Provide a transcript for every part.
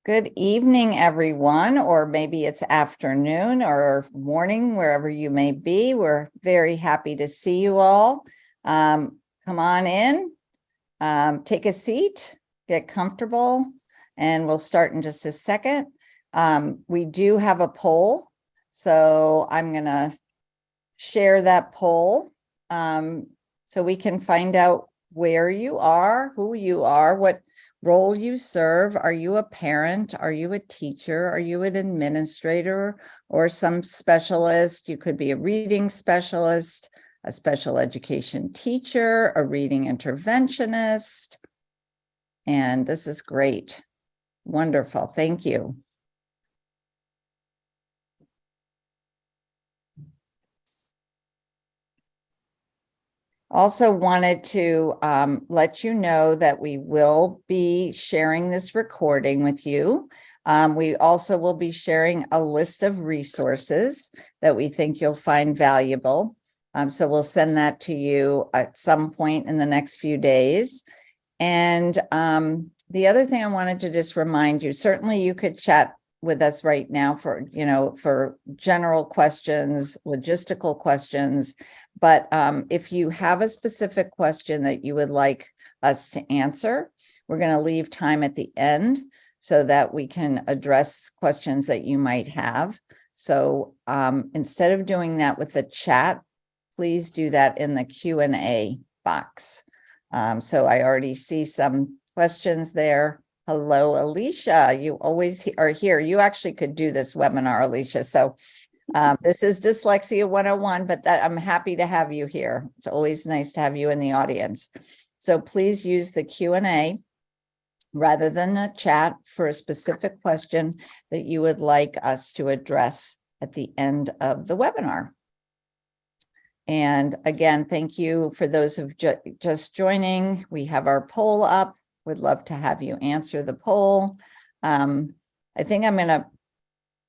Good evening, everyone, or maybe it's afternoon or morning, wherever you may be. We're very happy to see you all. Come on in, take a seat, get comfortable, and we'll start in just a second. We do have a poll, so I'm going to share that poll so we can find out where you are, who you are, what role you serve. Are you a parent? Are you a teacher? Are you an administrator or some specialist? You could be a reading specialist, a special education teacher, a reading interventionist. And this is great. Wonderful. Thank you. Also wanted to let you know that we will be sharing this recording with you. We also will be sharing a list of resources that we think you'll find valuable. So we'll send that to you at some point in the next few days. And the other thing I wanted to just remind you, certainly you could chat with us right now for general questions, logistical questions. But if you have a specific question that you would like us to answer, we're going to leave time at the end so that we can address questions that you might have. So instead of doing that with the chat, please do that in the Q&A box. So I already see some questions there. Hello, Alicia. You always are here. You actually could do this webinar, Alicia. So this is Dyslexia 101, but I'm happy to have you here. It's always nice to have you in the audience. So please use the Q&A rather than the chat for a specific question that you would like us to address at the end of the webinar. And again, thank you for those who've just joining. We have our poll up. Would love to have you answer the poll. I think I'm going to,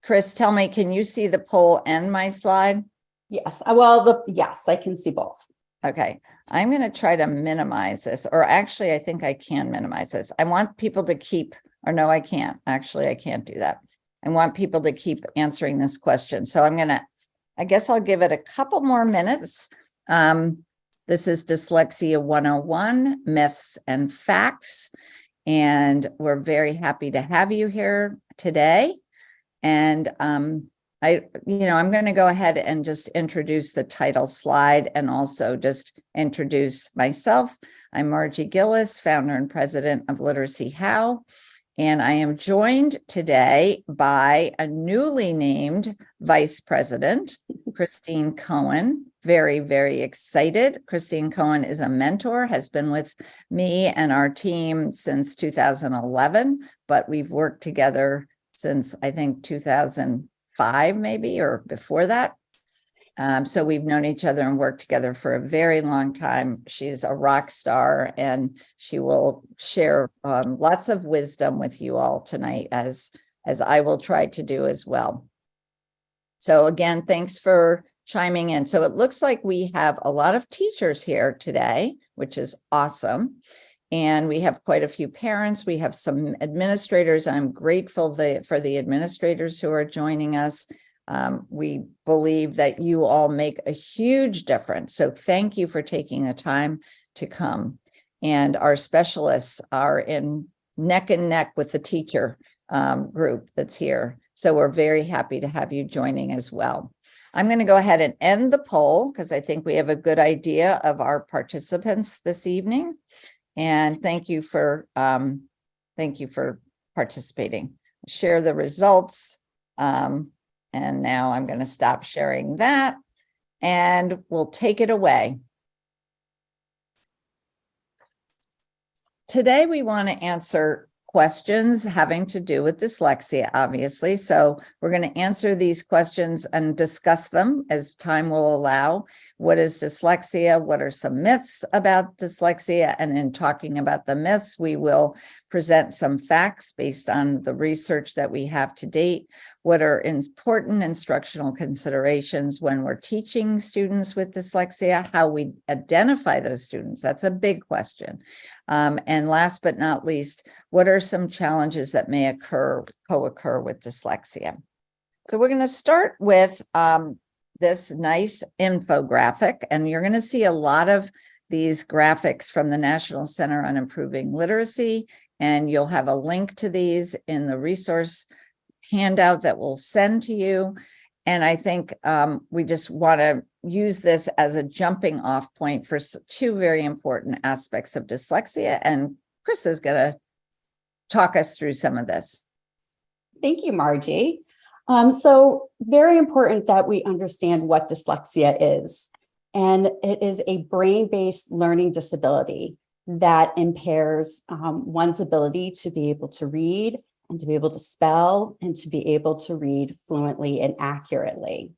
Chris, tell me, can you see the poll and my slide? Yes. Well, yes, I can see both. Okay. I'm going to try to minimize this, or actually, I think I can minimize this. I want people to keep, or no, I can't. Actually, I can't do that. I want people to keep answering this question. So I'm going to, I guess I'll give it a couple more minutes. This is Dyslexia 101, Myths and Facts. And we're very happy to have you here today. And I'm going to go ahead and just introduce the title slide and also just introduce myself. I'm Margie Gillis, founder and president of Literacy How. And I am joined today by a newly named vice president, Christine Cohen. Very, very excited. Christine Cohen is a mentor, has been with me and our team since 2011, but we've worked together since I think 2005, maybe, or before that. So we've known each other and worked together for a very long time. She's a rock star, and she will share lots of wisdom with you all tonight, as I will try to do as well. So again, thanks for chiming in. So it looks like we have a lot of teachers here today, which is awesome. And we have quite a few parents. We have some administrators. I'm grateful for the administrators who are joining us. We believe that you all make a huge difference. So thank you for taking the time to come. And our specialists are in neck and neck with the teacher group that's here. So we're very happy to have you joining as well. I'm going to go ahead and end the poll because I think we have a good idea of our participants this evening. And thank you for participating. Share the results. And now I'm going to stop sharing that, and we'll take it away. Today, we want to answer questions having to do with dyslexia, obviously. So we're going to answer these questions and discuss them as time will allow. What is dyslexia? What are some myths about dyslexia? And in talking about the myths, we will present some facts based on the research that we have to date. What are important instructional considerations when we're teaching students with dyslexia, how we identify those students? That's a big question. And last but not least, what are some challenges that may co-occur with dyslexia? So we're going to start with this nice infographic, and you're going to see a lot of these graphics from the National Center on Improving Literacy, and you'll have a link to these in the resource handout that we'll send to you. And I think we just want to use this as a jumping off point for two very important aspects of dyslexia. And Chris is going to talk us through some of this. Thank you, Margie. So very important that we understand what dyslexia is. And it is a brain-based learning disability that impairs one's ability to be able to read and to be able to spell and to be able to read fluently and accurately.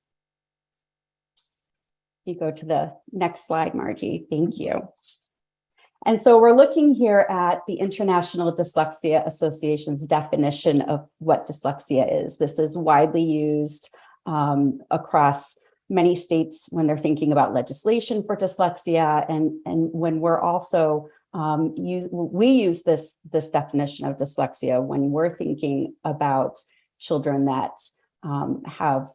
You go to the next slide, Margie. Thank you. And so we're looking here at the International Dyslexia Association's definition of what dyslexia is. This is widely used across many states when they're thinking about legislation for dyslexia, and when we're also we use this definition of dyslexia when we're thinking about children that have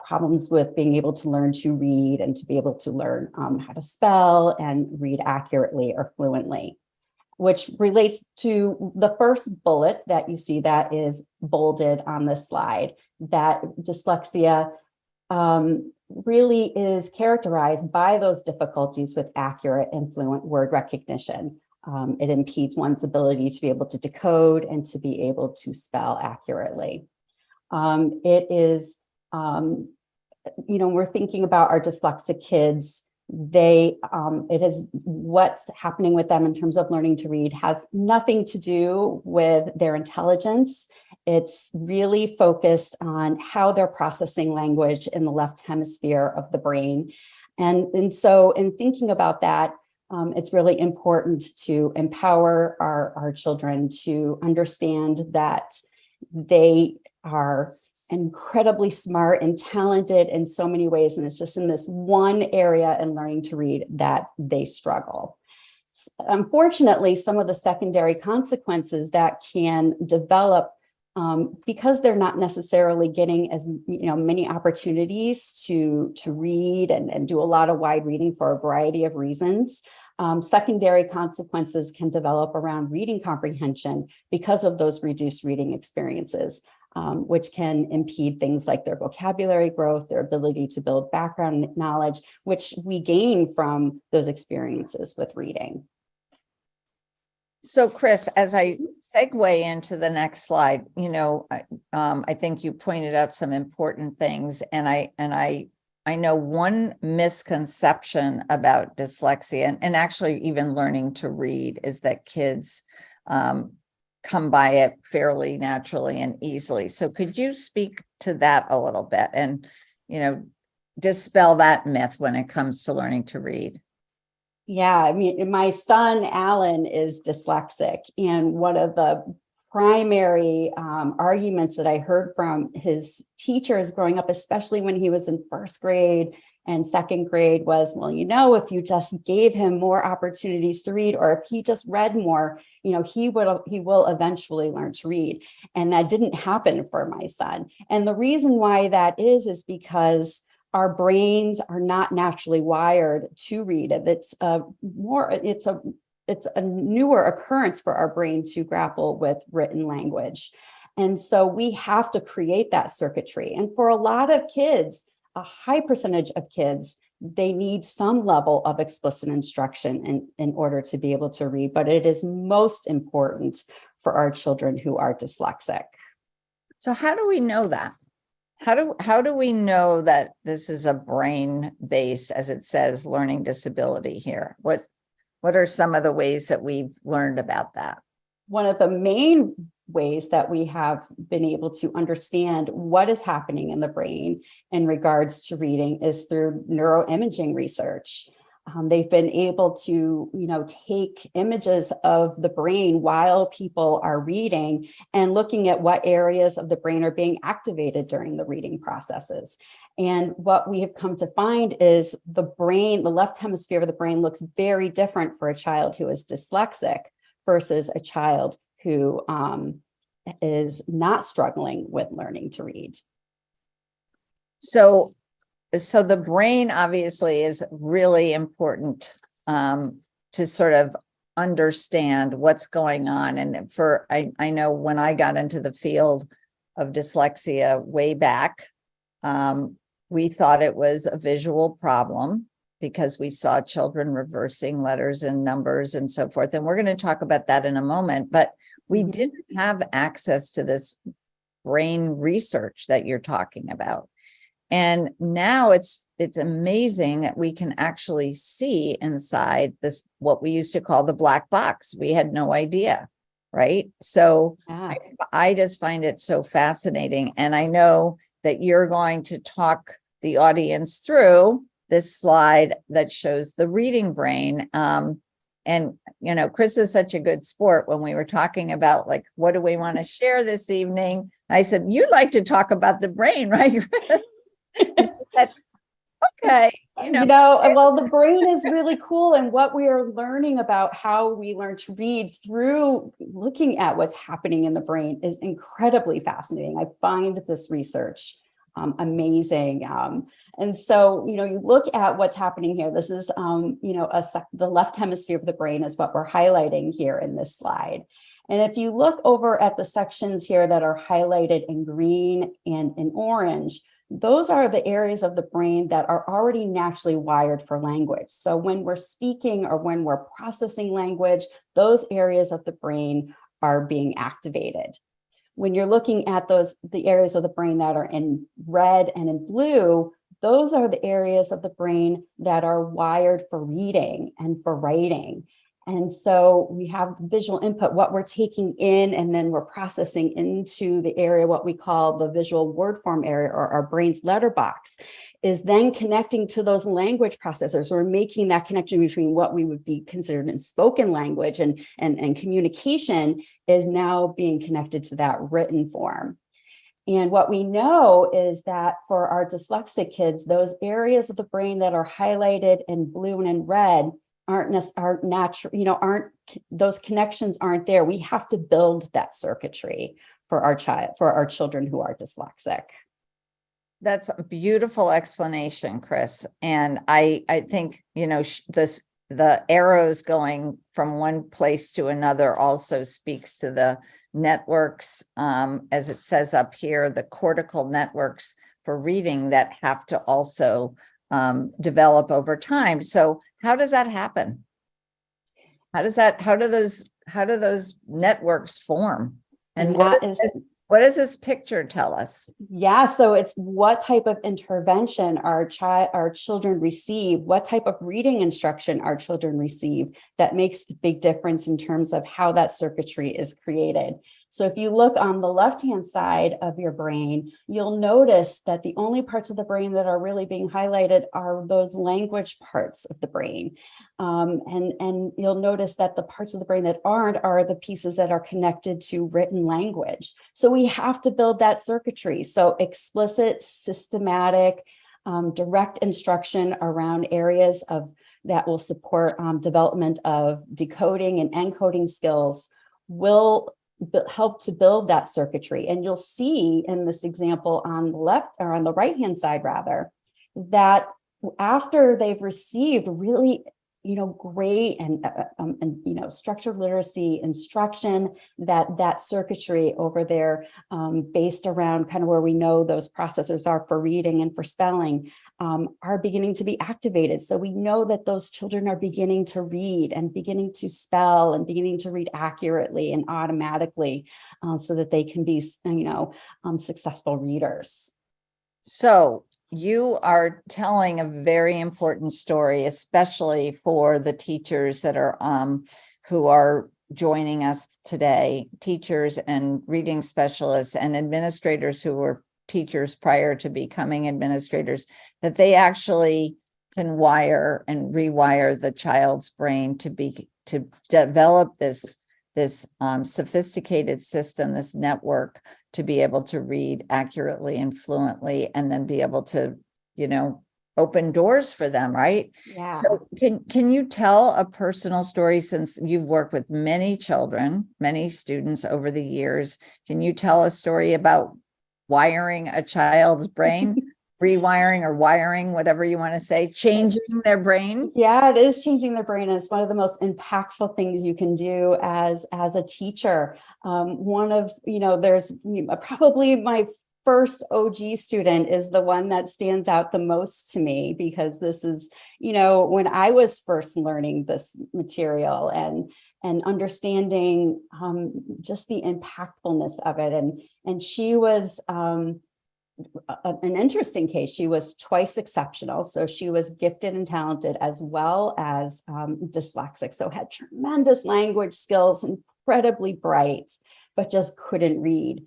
problems with being able to learn to read and to be able to learn how to spell and read accurately or fluently, which relates to the first bullet that you see that is bolded on this slide, that dyslexia really is characterized by those difficulties with accurate and fluent word recognition. It impedes one's ability to be able to decode and to be able to spell accurately. It is, we're thinking about our dyslexic kids. It is what's happening with them in terms of learning to read has nothing to do with their intelligence. It's really focused on how they're processing language in the left hemisphere of the brain. And so in thinking about that, it's really important to empower our children to understand that they are incredibly smart and talented in so many ways. And it's just in this one area in learning to read that they struggle. Unfortunately, some of the secondary consequences that can develop because they're not necessarily getting as many opportunities to read and do a lot of wide reading for a variety of reasons. Secondary consequences can develop around reading comprehension because of those reduced reading experiences, which can impede things like their vocabulary growth, their ability to build background knowledge, which we gain from those experiences with reading. So, Chris, as I segue into the next slide, I think you pointed out some important things, and I know one misconception about dyslexia and actually even learning to read is that kids come by it fairly naturally and easily. So, could you speak to that a little bit and dispel that myth when it comes to learning to read? Yeah, I mean, my son, Alan, is dyslexic. And one of the primary arguments that I heard from his teachers growing up, especially when he was in first grade and second grade, was, well, if you just gave him more opportunities to read, or if he just read more, he will eventually learn to read. And that didn't happen for my son. And the reason why that is because our brains are not naturally wired to read. It's a newer occurrence for our brain to grapple with written language. And so we have to create that circuitry. And for a lot of kids, a high percentage of kids, they need some level of explicit instruction in order to be able to read. But it is most important for our children who are dyslexic. So how do we know that? How do we know that this is a brain-based, as it says, learning disability here? What are some of the ways that we've learned about that? One of the main ways that we have been able to understand what is happening in the brain in regards to reading is through neuroimaging research. They've been able to, take images of the brain while people are reading and looking at what areas of the brain are being activated during the reading processes. And what we have come to find is the brain, the left hemisphere of the brain looks very different for a child who is dyslexic versus a child who is not struggling with learning to read. So the brain obviously is really important to sort of understand what's going on. And I know when I got into the field of dyslexia way back, we thought it was a visual problem because we saw children reversing letters and numbers and so forth. And we're going to talk about that in a moment, but we didn't have access to this brain research that you're talking about. And now it's amazing that we can actually see inside this, what we used to call the black box. We had no idea, right? So Yeah. I just find it so fascinating. And I know that you're going to talk the audience through this slide that shows the reading brain. And, Chris is such a good sport. When we were talking about, like, what do we want to share this evening? I said, you'd like to talk about the brain, right? Said, okay. Well, the brain is really cool. And what we are learning about how we learn to read through looking at what's happening in the brain is incredibly fascinating. I find this research amazing. And so, you look at what's happening here. This is, the left hemisphere of the brain is what we're highlighting here in this slide. And if you look over at the sections here that are highlighted in green and in orange, those are the areas of the brain that are already naturally wired for language. So when we're speaking or when we're processing language, those areas of the brain are being activated. When you're looking at the areas of the brain that are in red and in blue, those are the areas of the brain that are wired for reading and for writing. And so we have visual input, what we're taking in, and then we're processing into the area, what we call the visual word form area, or our brain's letterbox, is then connecting to those language processors. We're making that connection between what we would be considered in spoken language and communication is now being connected to that written form. And what we know is that for our dyslexic kids, those areas of the brain that are highlighted in blue and in red aren't natural, those connections aren't there. We have to build that circuitry for our children who are dyslexic. That's a beautiful explanation, Chris. And I think, the arrows going from one place to another also speaks to the networks, as it says up here, the cortical networks for reading that have to also develop over time. So how does that happen? How do those networks form? And what does this picture tell us? Yeah, so it's what type of intervention our children receive, what type of reading instruction our children receive that makes the big difference in terms of how that circuitry is created. So if you look on the left-hand side of your brain, you'll notice that the only parts of the brain that are really being highlighted are those language parts of the brain. And you'll notice that the parts of the brain that aren't are the pieces that are connected to written language. So we have to build that circuitry. So explicit, systematic, direct instruction around areas that will support development of decoding and encoding skills will help to build that circuitry. And you'll see in this example on the left, or on the right-hand side rather, that after they've received really great and structured literacy instruction, that circuitry over there, based around kind of where we know those processors are for reading and for spelling, are beginning to be activated. So we know that those children are beginning to read and beginning to spell and beginning to read accurately and automatically, so that they can be, successful readers. So you are telling a very important story, especially for the teachers that are who are joining us today, teachers and reading specialists and administrators who were teachers prior to becoming administrators, that they actually can wire and rewire the child's brain to develop this sophisticated system, this network, to be able to read accurately and fluently, and then be able to, open doors for them, right? Yeah. So can you tell a personal story, since you've worked with many children, many students over the years? Can you tell a story about wiring a child's brain, rewiring or wiring, whatever you want to say, changing their brain? Yeah, it is changing their brain. It's one of the most impactful things you can do as a teacher. There's probably my first OG student is the one that stands out the most to me, because this is, when I was first learning this material and understanding just the impactfulness of it. And she was an interesting case. She was twice exceptional. So she was gifted and talented as well as dyslexic. So had tremendous language skills, incredibly bright, but just couldn't read.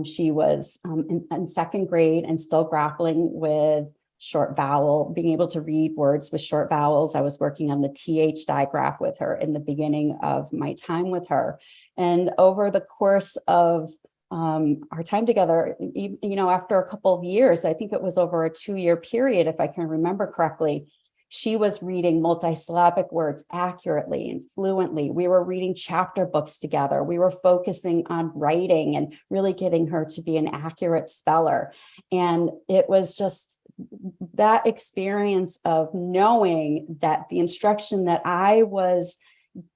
She was in second grade and still grappling with short vowel, being able to read words with short vowels. I was working on the TH digraph with her in the beginning of my time with her. And over the course of our time together, after a couple of years, I think it was over a 2-year period, if I can remember correctly, she was reading multisyllabic words accurately and fluently. We were reading chapter books together. We were focusing on writing and really getting her to be an accurate speller. And it was just that experience of knowing that the instruction that I was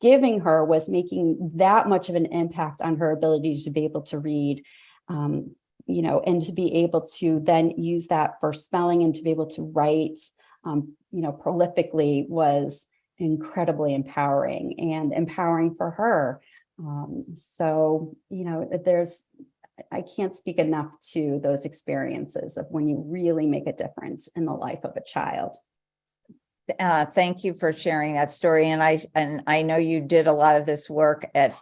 giving her was making that much of an impact on her ability to be able to read, and to be able to then use that for spelling and to be able to write, prolifically, was incredibly empowering for her. I can't speak enough to those experiences of when you really make a difference in the life of a child. Thank you for sharing that story. And I know you did a lot of this work at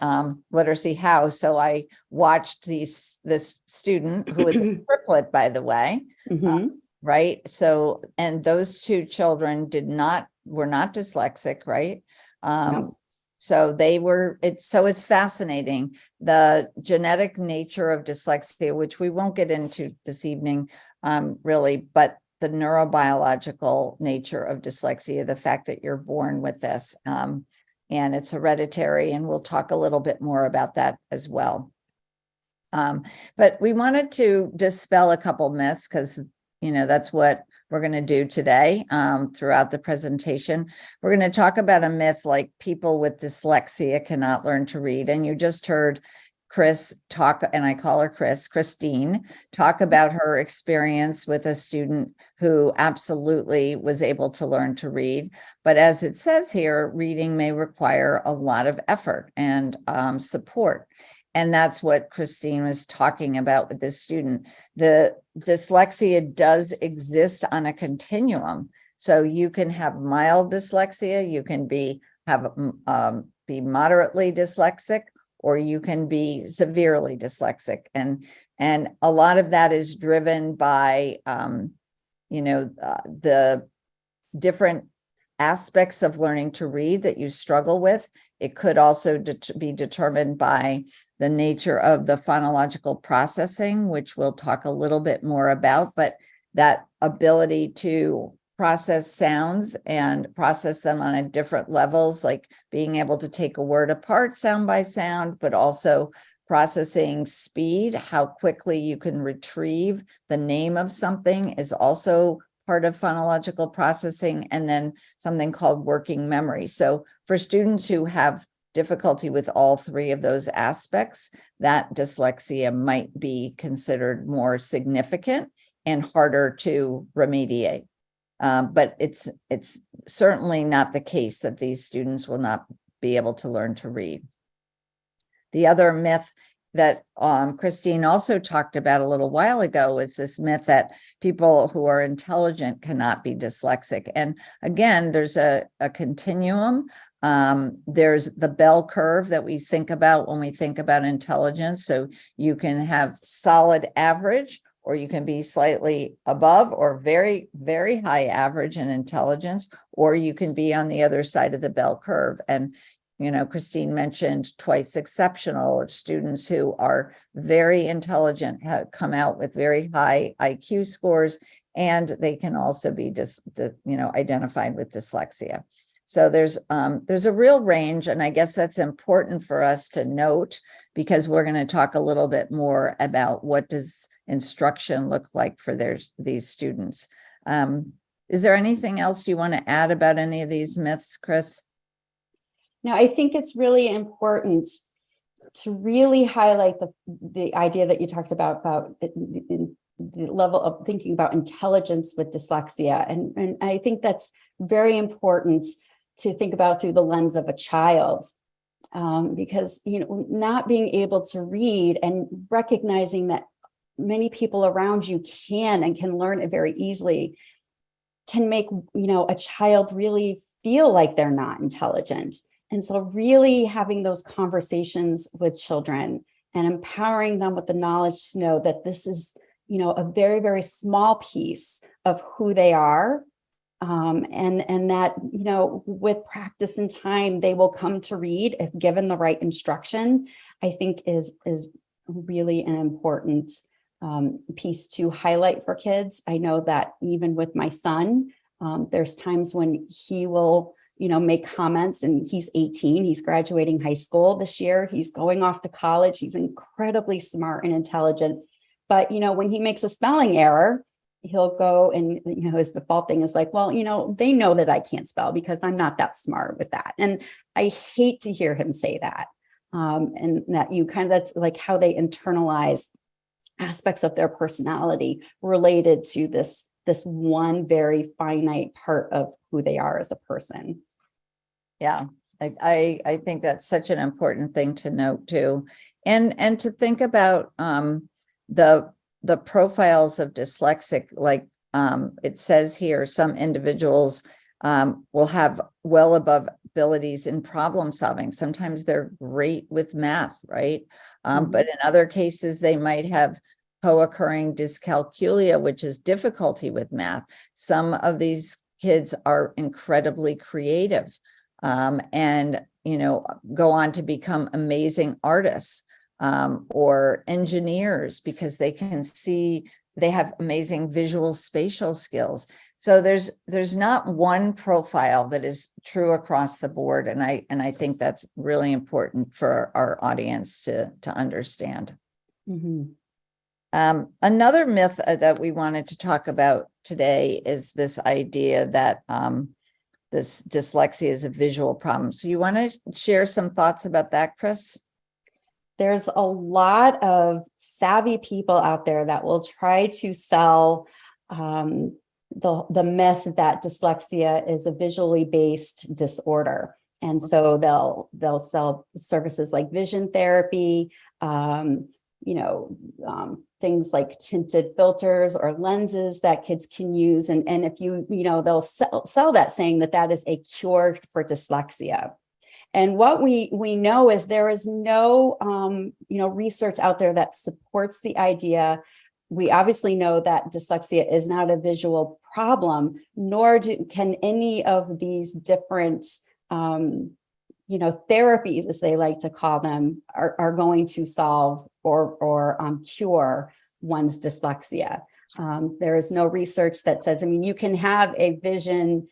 Literacy House. So I watched this student, who is a triplet, by the way, right? So, and those two children were not dyslexic, right? No. So it's fascinating, the genetic nature of dyslexia, which we won't get into this evening, really, but the neurobiological nature of dyslexia, the fact that you're born with this, and it's hereditary, and we'll talk a little bit more about that as well. But we wanted to dispel a couple myths, because that's what we're going to do today. Throughout the presentation, we're going to talk about a myth like people with dyslexia cannot learn to read. And you just heard Chris talk, and I call her Christine, talk about her experience with a student who absolutely was able to learn to read. But as it says here, reading may require a lot of effort and support. And that's what Christine was talking about with this student. The dyslexia does exist on a continuum. So you can have mild dyslexia, you can be moderately dyslexic, or you can be severely dyslexic. And a lot of that is driven by, the different aspects of learning to read that you struggle with. It could also be determined by the nature of the phonological processing, which we'll talk a little bit more about, but that ability to process sounds and process them on a different levels, like being able to take a word apart sound by sound, but also processing speed, how quickly you can retrieve the name of something, is also part of phonological processing, and then something called working memory. So for students who have difficulty with all three of those aspects, that dyslexia might be considered more significant and harder to remediate. But it's certainly not the case that these students will not be able to learn to read. The other myth that Christine also talked about a little while ago is this myth that people who are intelligent cannot be dyslexic. And again, there's a continuum. There's the bell curve that we think about when we think about intelligence. So you can have solid average, or you can be slightly above or very, very high average in intelligence, or you can be on the other side of the bell curve. And, Christine mentioned twice exceptional, or students who are very intelligent, have come out with very high IQ scores, and they can also be identified with dyslexia. So there's a real range, and I guess that's important for us to note, because we're going to talk a little bit more about what does instruction look like for these students. Is there anything else you want to add about any of these myths, Chris? No, I think it's really important to really highlight the idea that you talked about in the level of thinking about intelligence with dyslexia. And I think that's very important to think about through the lens of a child, because, not being able to read and recognizing that many people around you can learn it very easily can make, a child really feel like they're not intelligent. And so really having those conversations with children and empowering them with the knowledge to know that this is, a very, very small piece of who they are. And that, with practice and time, they will come to read if given the right instruction, I think is really an important piece to highlight for kids. I know that even with my son, there's times when he will, make comments, and he's 18, he's graduating high school this year, he's going off to college, he's incredibly smart and intelligent. But, when he makes a spelling error, he'll go and, his default thing is like, well, they know that I can't spell because I'm not that smart with that. And I hate to hear him say that. And that that's like how they internalize aspects of their personality related to this one very finite part of who they are as a person. Yeah, I think that's such an important thing to note too. And to think about the profiles of dyslexic, like it says here, some individuals will have well above abilities in problem solving. Sometimes they're great with math, right? But in other cases, they might have co-occurring dyscalculia, which is difficulty with math. Some of these kids are incredibly creative, and go on to become amazing artists, or engineers, because they can see, they have amazing visual spatial skills. So there's not one profile that is true across the board, and I think that's really important for our audience to understand. Mm-hmm. Another myth that we wanted to talk about today is this idea that this dyslexia is a visual problem. So you want to share some thoughts about that, Chris? There's a lot of savvy people out there that will try to sell the myth that dyslexia is a visually based disorder. And so they'll sell services like vision therapy, things like tinted filters or lenses that kids can use. And if they'll sell that, saying that is a cure for dyslexia. And what we know is there is no, research out there that supports the idea. We obviously know that dyslexia is not a visual problem, nor can any of these different, therapies, as they like to call them, are going to solve or cure one's dyslexia. There is no research that says, you can have a vision,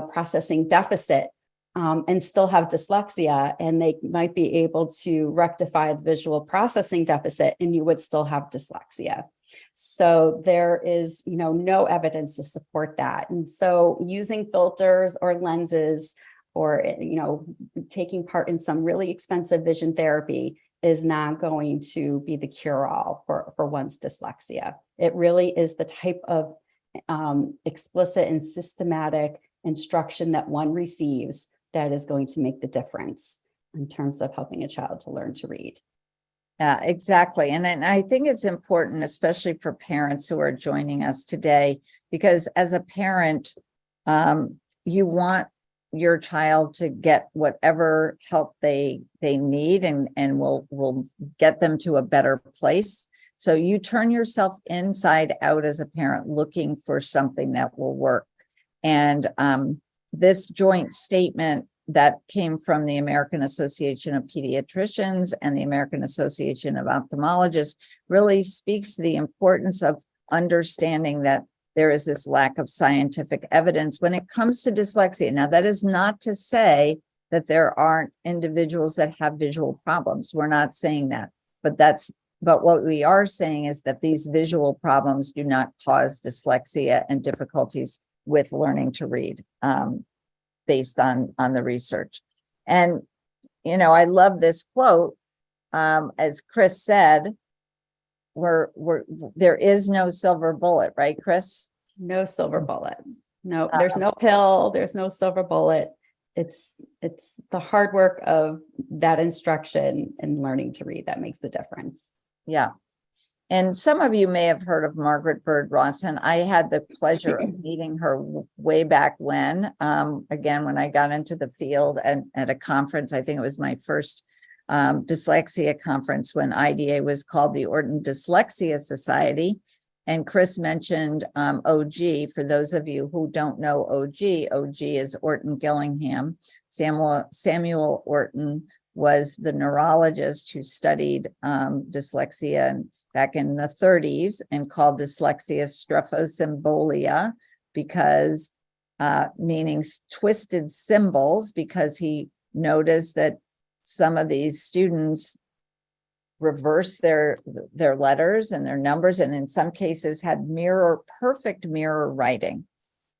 processing deficit and still have dyslexia, and they might be able to rectify the visual processing deficit and you would still have dyslexia. So there is, no evidence to support that. And so using filters or lenses or, taking part in some really expensive vision therapy is not going to be the cure-all for one's dyslexia. It really is the type of explicit and systematic instruction that one receives that is going to make the difference in terms of helping a child to learn to read. Exactly. And I think it's important, especially for parents who are joining us today, because as a parent, you want your child to get whatever help they need, and will get them to a better place. So you turn yourself inside out as a parent looking for something that will work. And this joint statement that came from the American Association of Pediatricians and the American Association of Ophthalmologists really speaks to the importance of understanding that there is this lack of scientific evidence when it comes to dyslexia. Now, that is not to say that there aren't individuals that have visual problems. We're not saying that, but what we are saying is that these visual problems do not cause dyslexia and difficulties with learning to read, based on the research. And, I love this quote, as Chris said, there is no silver bullet, right, Chris? No silver bullet. No, there's no pill. There's no silver bullet. It's the hard work of that instruction and learning to read that makes the difference. Yeah. And some of you may have heard of Margaret Bird Rawson. I had the pleasure of meeting her way back when, again, when I got into the field and at a conference. I think it was my first dyslexia conference when IDA was called the Orton Dyslexia Society. And Chris mentioned OG. For those of you who don't know OG is Orton Gillingham. Samuel Orton was the neurologist who studied dyslexia back in the 30s and called dyslexia strophosymbolia because meaning twisted symbols, because he noticed that some of these students reversed their letters and their numbers, and in some cases had perfect mirror writing.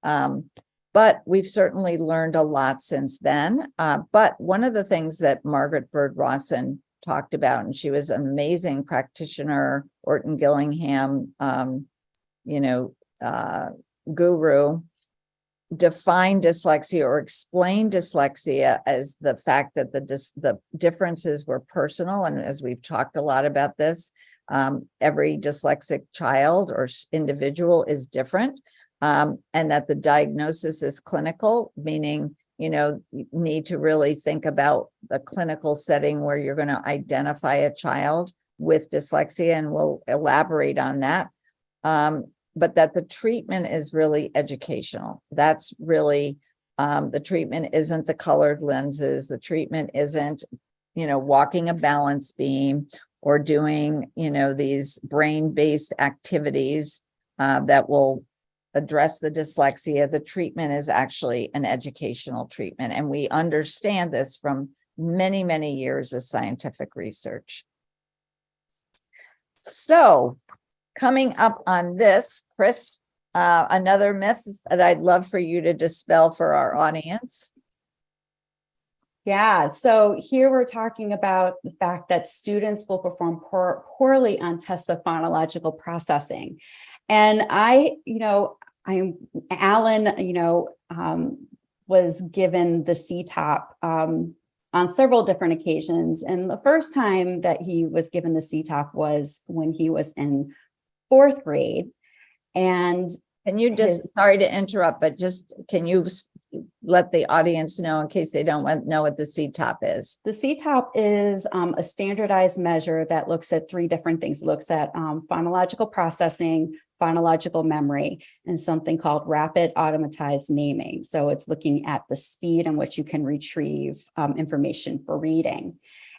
But we've certainly learned a lot since then. But one of the things that Margaret Bird Rawson talked about, and she was an amazing practitioner, Orton Gillingham, guru, defined dyslexia or explained dyslexia as the fact that the differences were personal. And as we've talked a lot about this, every dyslexic child or individual is different. And that the diagnosis is clinical, meaning, you need to really think about the clinical setting where you're going to identify a child with dyslexia, and we'll elaborate on that. But that the treatment is really educational. That's really, the treatment isn't the colored lenses. The treatment isn't, walking a balance beam or doing, these brain-based activities that will address the dyslexia. The treatment is actually an educational treatment. And we understand this from many, many years of scientific research. So coming up on this, Chris, another myth that I'd love for you to dispel for our audience. Yeah, so here we're talking about the fact that students will perform poorly on tests of phonological processing. And Alan, was given the CTOP on several different occasions. And the first time that he was given the CTOP was when he was in 4th grade. And can you sorry to interrupt, but can you let the audience know in case they don't know what the CTOP is? The CTOP is a standardized measure that looks at 3 different things. It looks at phonological processing, phonological memory, and something called rapid automatized naming. So it's looking at the speed in which you can retrieve information for reading.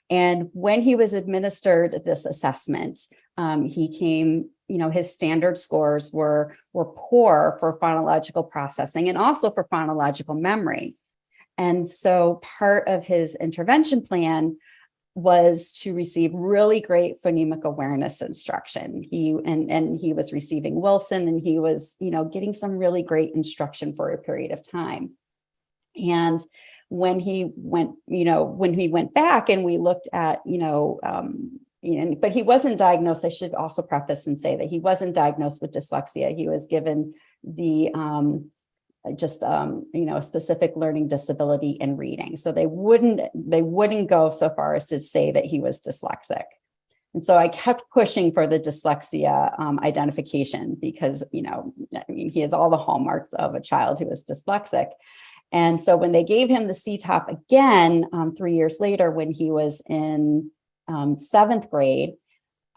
And when he was administered this assessment, he came, his standard scores were poor for phonological processing and also for phonological memory. And so part of his intervention plan was to receive really great phonemic awareness instruction. He was receiving Wilson, and he was, getting some really great instruction for a period of time. And when he went back and we looked at, but he wasn't diagnosed. I should also preface and say that he wasn't diagnosed with dyslexia. He was given the a specific learning disability in reading. So they wouldn't go so far as to say that he was dyslexic. And so I kept pushing for the dyslexia identification because, he has all the hallmarks of a child who is dyslexic. And so when they gave him the CTOP again, 3 years later, when he was in 7th grade,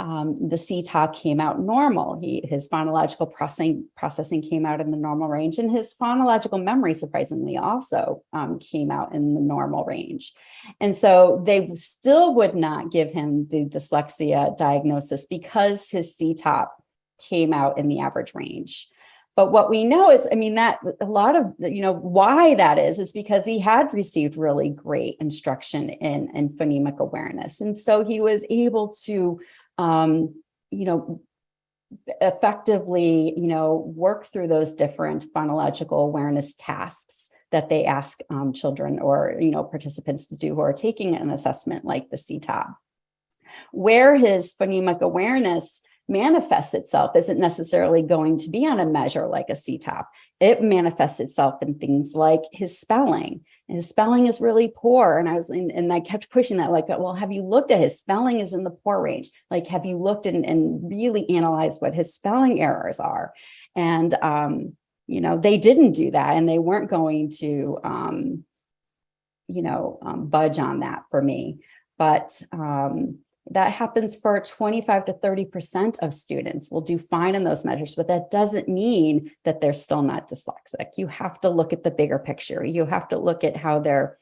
the CTOP came out normal. His phonological processing came out in the normal range, and his phonological memory, surprisingly, also came out in the normal range. And so they still would not give him the dyslexia diagnosis because his CTOP came out in the average range. But what we know is, I mean, that a lot of, why that is because he had received really great instruction in phonemic awareness. And so he was able to, effectively, work through those different phonological awareness tasks that they ask children or, participants to do who are taking an assessment like the CTOP. Where his phonemic awareness manifests itself isn't necessarily going to be on a measure like a CTOP. It manifests itself in things like his spelling. And his spelling is really poor. And I kept pushing that, like, well, have you looked at his spelling is in the poor range? Like, have you looked and really analyzed what his spelling errors are? And, they didn't do that. And they weren't going to, budge on that for me. But that happens for 25 to 30% of students will do fine in those measures, but that doesn't mean that they're still not dyslexic. You have to look at the bigger picture. You have to look at how they're,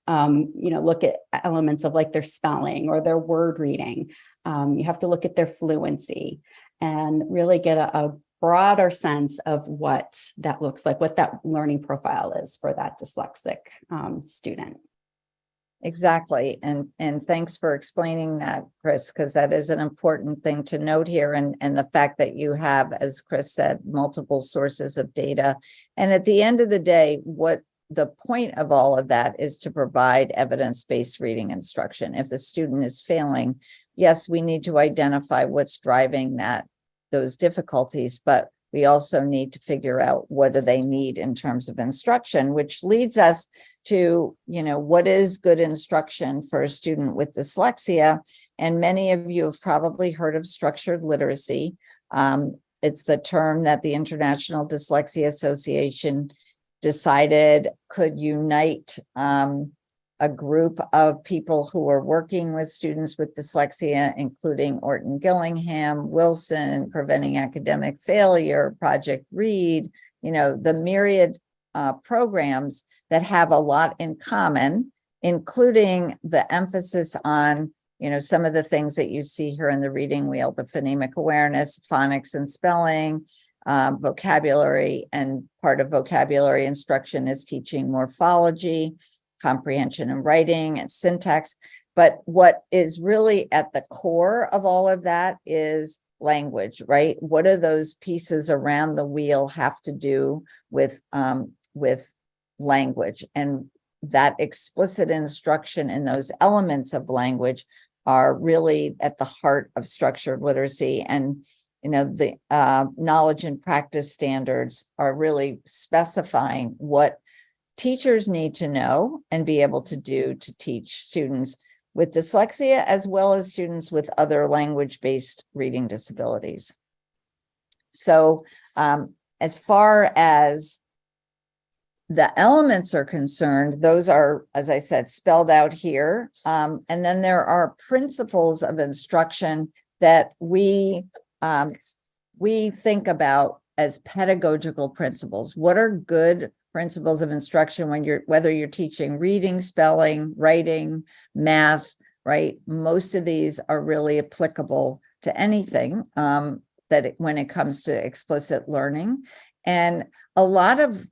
look at elements of like their spelling or their word reading. You have to look at their fluency and really get a broader sense of what that looks like, what that learning profile is for that dyslexic student. Exactly. And thanks for explaining that, Chris, because that is an important thing to note here. And the fact that you have, as Chris said, multiple sources of data. And at the end of the day, what the point of all of that is to provide evidence-based reading instruction. If the student is failing, yes, we need to identify what's driving those difficulties, but we also need to figure out what do they need in terms of instruction, which leads us to, what is good instruction for a student with dyslexia. And many of you have probably heard of structured literacy. It's the term that the International Dyslexia Association decided could unite a group of people who are working with students with dyslexia, including Orton Gillingham, Wilson, Preventing Academic Failure, Project Read, the myriad programs that have a lot in common, including the emphasis on, some of the things that you see here in the reading wheel, the phonemic awareness, phonics and spelling, vocabulary, and part of vocabulary instruction is teaching morphology, comprehension and writing and syntax. But what is really at the core of all of that is language, right? What do those pieces around the wheel have to do with language? And that explicit instruction in those elements of language are really at the heart of structured literacy. And the knowledge and practice standards are really specifying what teachers need to know and be able to do to teach students with dyslexia, as well as students with other language-based reading disabilities. So as far as the elements are concerned, those are, as I said, spelled out here. And then there are principles of instruction that we think about as pedagogical principles. What are good principles of instruction whether you're teaching reading, spelling, writing, math, right? Most of these are really applicable to anything when it comes to explicit learning. And a lot of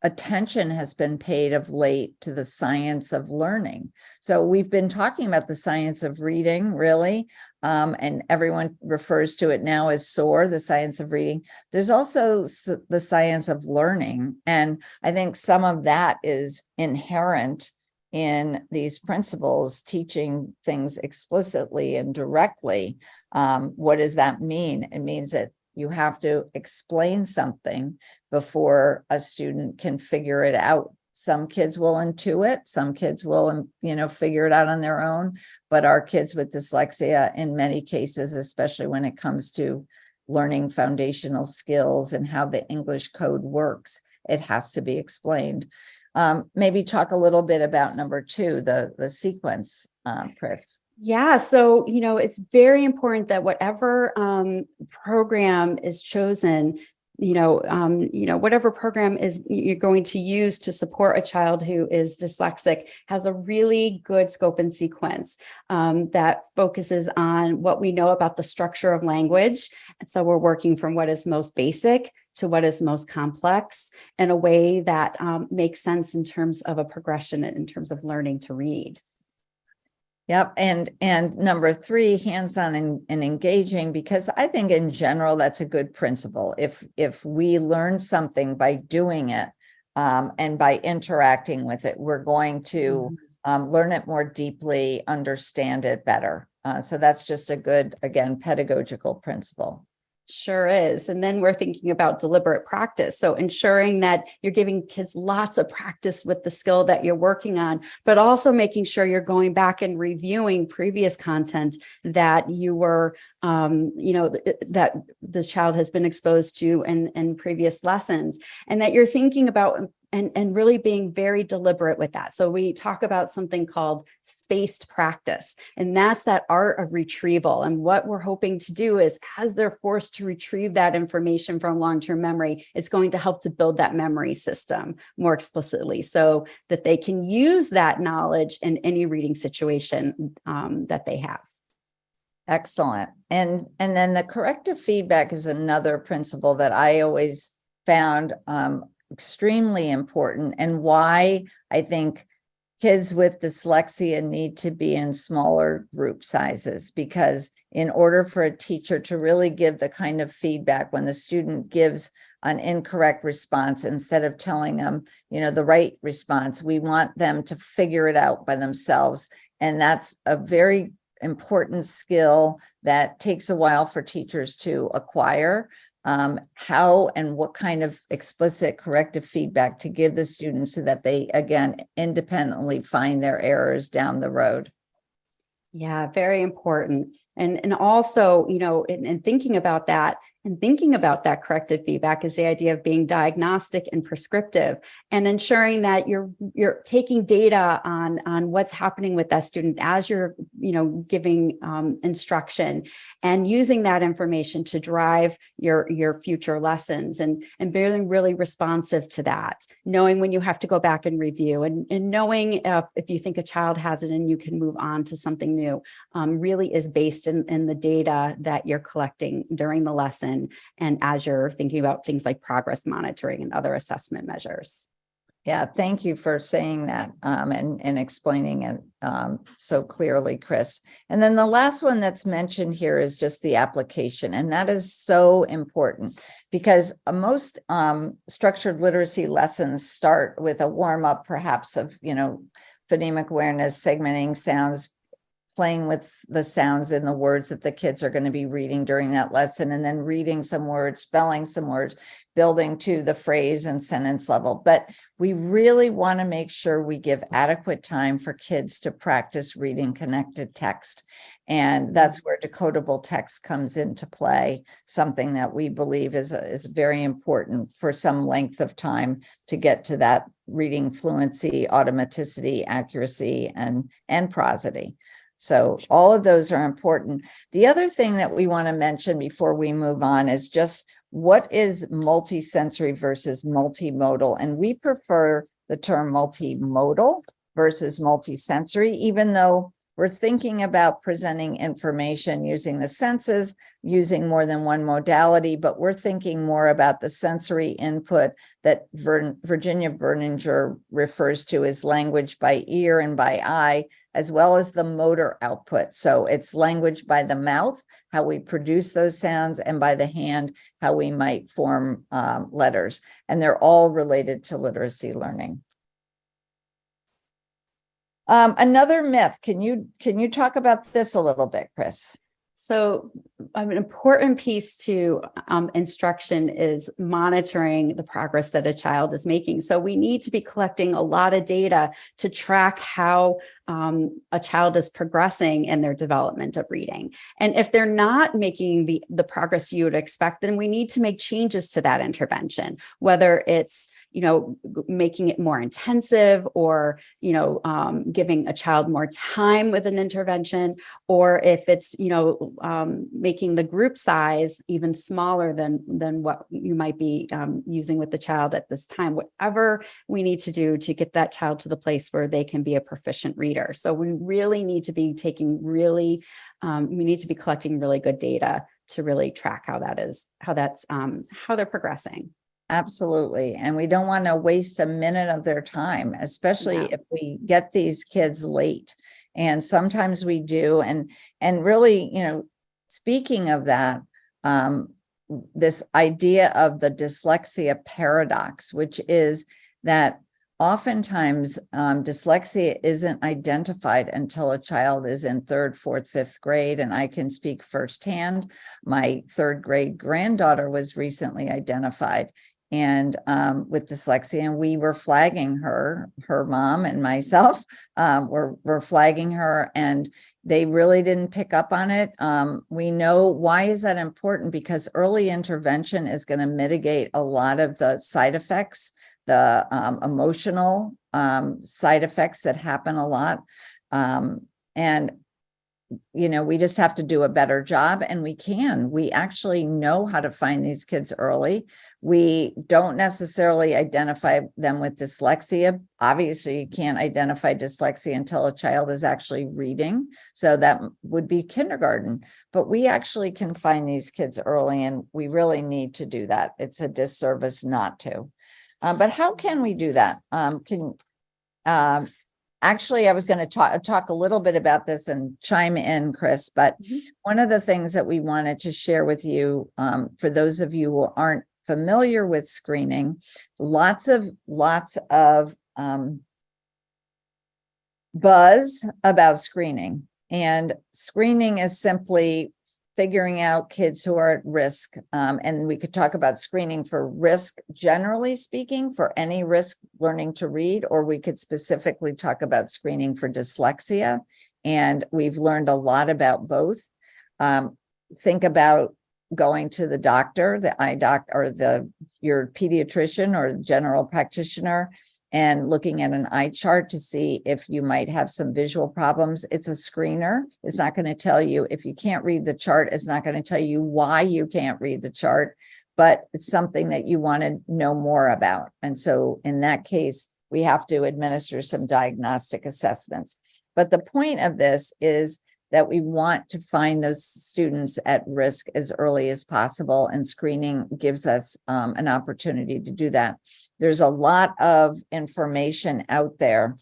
attention has been paid of late to the science of learning. So we've been talking about the science of reading, really, and everyone refers to it now as SOAR, the science of reading. There's also the science of learning. And I think some of that is inherent in these principles, teaching things explicitly and directly. What does that mean? It means that you have to explain something before a student can figure it out. Some kids will intuit, some kids will, figure it out on their own, but our kids with dyslexia, in many cases, especially when it comes to learning foundational skills and how the English code works, it has to be explained. Maybe talk a little bit about number 2, the sequence, Chris. Yeah, so it's very important that whatever program is chosen, whatever program is you're going to use to support a child who is dyslexic has a really good scope and sequence that focuses on what we know about the structure of language. And so we're working from what is most basic to what is most complex in a way that makes sense in terms of a progression, in terms of learning to read. Yep. And number 3, hands-on and engaging, because I think in general, that's a good principle. If we learn something by doing it and by interacting with it, we're going to learn it more deeply, understand it better. So that's just a good, again, pedagogical principle. Sure is. And then we're thinking about deliberate practice. So ensuring that you're giving kids lots of practice with the skill that you're working on, but also making sure you're going back and reviewing previous content that you were, that the child has been exposed to in previous lessons, and that you're thinking about and really being very deliberate with that. So we talk about something called spaced practice, and that's that art of retrieval. And what we're hoping to do is, as they're forced to retrieve that information from long-term memory, it's going to help to build that memory system more explicitly so that they can use that knowledge in any reading situation that they have. Excellent. And then the corrective feedback is another principle that I always found extremely important, and why I think kids with dyslexia need to be in smaller group sizes, because in order for a teacher to really give the kind of feedback when the student gives an incorrect response, instead of telling them, the right response, we want them to figure it out by themselves. And that's a very important skill that takes a while for teachers to acquire. How and what kind of explicit corrective feedback to give the students so that they, again, independently find their errors down the road. Yeah, very important. And also, in thinking about that, and thinking about that corrective feedback is the idea of being diagnostic and prescriptive, and ensuring that you're taking data on what's happening with that student as you're giving instruction, and using that information to drive your future lessons, and being really responsive to that, knowing when you have to go back and review, and knowing if you think a child has it and you can move on to something new, really is based in the data that you're collecting during the lesson, and as you're thinking about things like progress monitoring and other assessment measures. Yeah, thank you for saying that and explaining it so clearly, Chris. And then the last one that's mentioned here is just the application. And that is so important, because most structured literacy lessons start with a warm-up, perhaps of, phonemic awareness, segmenting sounds, playing with the sounds in the words that the kids are going to be reading during that lesson, and then reading some words, spelling some words, building to the phrase and sentence level. But we really want to make sure we give adequate time for kids to practice reading connected text. And that's where decodable text comes into play, something that we believe is very important for some length of time to get to that reading fluency, automaticity, accuracy, and prosody. So all of those are important. The other thing that we want to mention before we move on is just what is multisensory versus multimodal. And we prefer the term multimodal versus multisensory, even though we're thinking about presenting information using the senses, using more than one modality, but we're thinking more about the sensory input that Virginia Berninger refers to as language by ear and by eye, as well as the motor output. So it's language by the mouth, how we produce those sounds, and by the hand, how we might form letters. And they're all related to literacy learning. Another myth, can you talk about this a little bit, Chris? So an important piece to instruction is monitoring the progress that a child is making. So we need to be collecting a lot of data to track how a child is progressing in their development of reading. And if they're not making the progress you would expect, then we need to make changes to that intervention, whether it's, making it more intensive, or, giving a child more time with an intervention, or if it's, making the group size even smaller than what you might be using with the child at this time. Whatever we need to do to get that child to the place where they can be a proficient reader. So we really need to be collecting really good data to really track how they're progressing. Absolutely. And we don't want to waste a minute of their time, especially if we get these kids late. And sometimes we do. And really, speaking of that, this idea of the dyslexia paradox, which is that oftentimes dyslexia isn't identified until a child is in third, fourth, fifth grade. And I can speak firsthand. My third grade granddaughter was recently identified and with dyslexia, and we were flagging her mom and myself were flagging her, and they really didn't pick up on it. We know why is that important, because early intervention is going to mitigate a lot of the side effects, the emotional side effects that happen a lot. And we just have to do a better job, and we actually know how to find these kids early. We don't necessarily identify them with dyslexia. Obviously, you can't identify dyslexia until a child is actually reading. So that would be kindergarten, but we actually can find these kids early, and we really need to do that. It's a disservice not to. But how can we do that? Actually, I was going to talk a little bit about this and chime in, Chris, but one of the things that we wanted to share with you, for those of you who aren't familiar with screening, lots of buzz about screening. And screening is simply figuring out kids who are at risk. And we could talk about screening for risk, generally speaking, for any risk learning to read, or we could specifically talk about screening for dyslexia. And we've learned a lot about both. Think about going to the doctor, the eye doctor, or your pediatrician or general practitioner, and looking at an eye chart to see if you might have some visual problems. It's a screener. It's not going to tell you if you can't read the chart. It's not going to tell you why you can't read the chart, but it's something that you want to know more about. And so in that case, we have to administer some diagnostic assessments. But the point of this is that we want to find those students at risk as early as possible, and screening gives us an opportunity to do that. There's a lot of information out there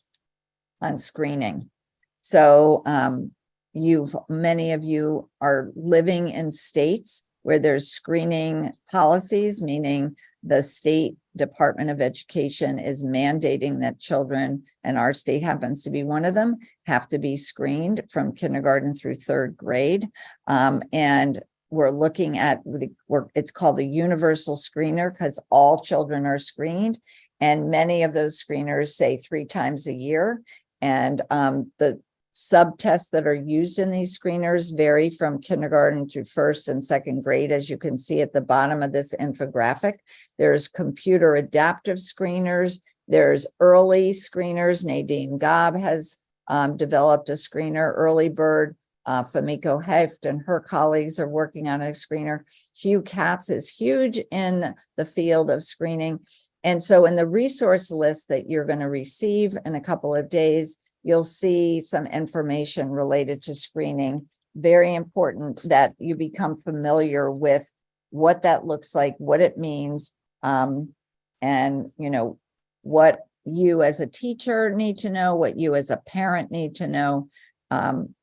on screening. So many of you are living in states where there's screening policies, meaning the state Department of Education is mandating that children, and our state happens to be one of them, have to be screened from kindergarten through third grade. And we're looking at, it's called the universal screener, because all children are screened. And many of those screeners say 3 times a year. And the subtests that are used in these screeners vary from kindergarten through first and second grade. As you can see at the bottom of this infographic, there's computer adaptive screeners, there's early screeners. Nadine Gobb has developed a screener, Early Bird. Famiko Heft and her colleagues are working on a screener. Hugh Katz is huge in the field of screening. And so in the resource list that you're going to receive in a couple of days, you'll see some information related to screening. Very important that you become familiar with what that looks like, what it means, and what you as a teacher need to know, what you as a parent need to know,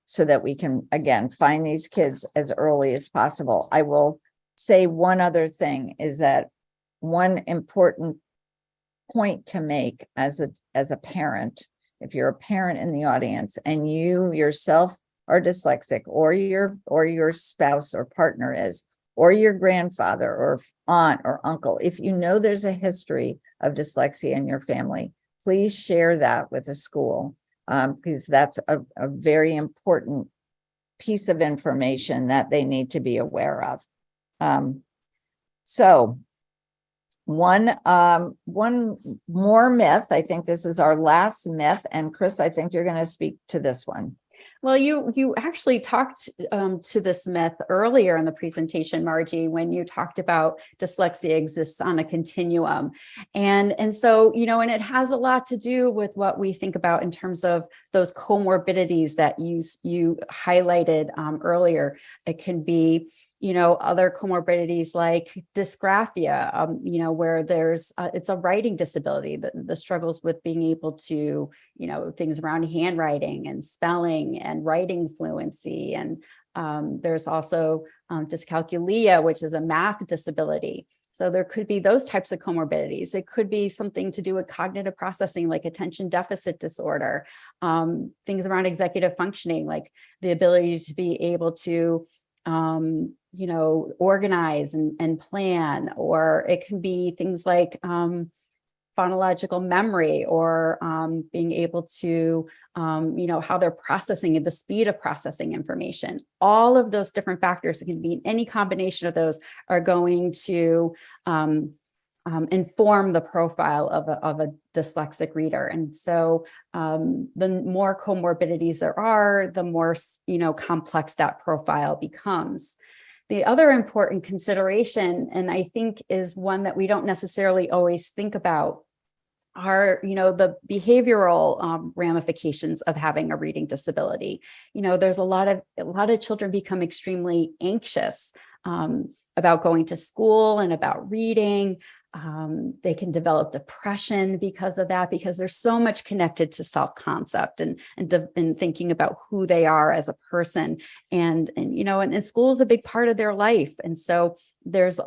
so that we can, again, find these kids as early as possible. I will say one other thing is that one important point to make as a parent, if you're a parent in the audience and you yourself are dyslexic, or your spouse or partner is, or your grandfather or aunt or uncle, if you know there's a history of dyslexia in your family, please share that with the school. because that's a very important piece of information that they need to be aware of. So one more myth. I think this is our last myth. And Chris, I think you're going to speak to this one. Well, you actually talked to this myth earlier in the presentation, Margie, when you talked about dyslexia exists on a continuum. And so, and it has a lot to do with what we think about in terms of those comorbidities that you highlighted earlier. It can be other comorbidities like dysgraphia, where there's, it's a writing disability, the struggles with being able to, things around handwriting and spelling and writing fluency. And there's also dyscalculia, which is a math disability. So there could be those types of comorbidities. It could be something to do with cognitive processing, like attention deficit disorder, things around executive functioning, like the ability to be able to organize and plan, or it can be things like phonological memory, or being able to, how they're processing and the speed of processing information. All of those different factors, it can be any combination of those, are going to inform the profile of a dyslexic reader. And so the more comorbidities there are, the more complex that profile becomes. The other important consideration, and I think is one that we don't necessarily always think about, are the behavioral ramifications of having a reading disability. There's a lot of children become extremely anxious about going to school and about reading. They can develop depression because of that, because there's so much connected to self-concept and thinking about who they are as a person. And school is a big part of their life. And so there's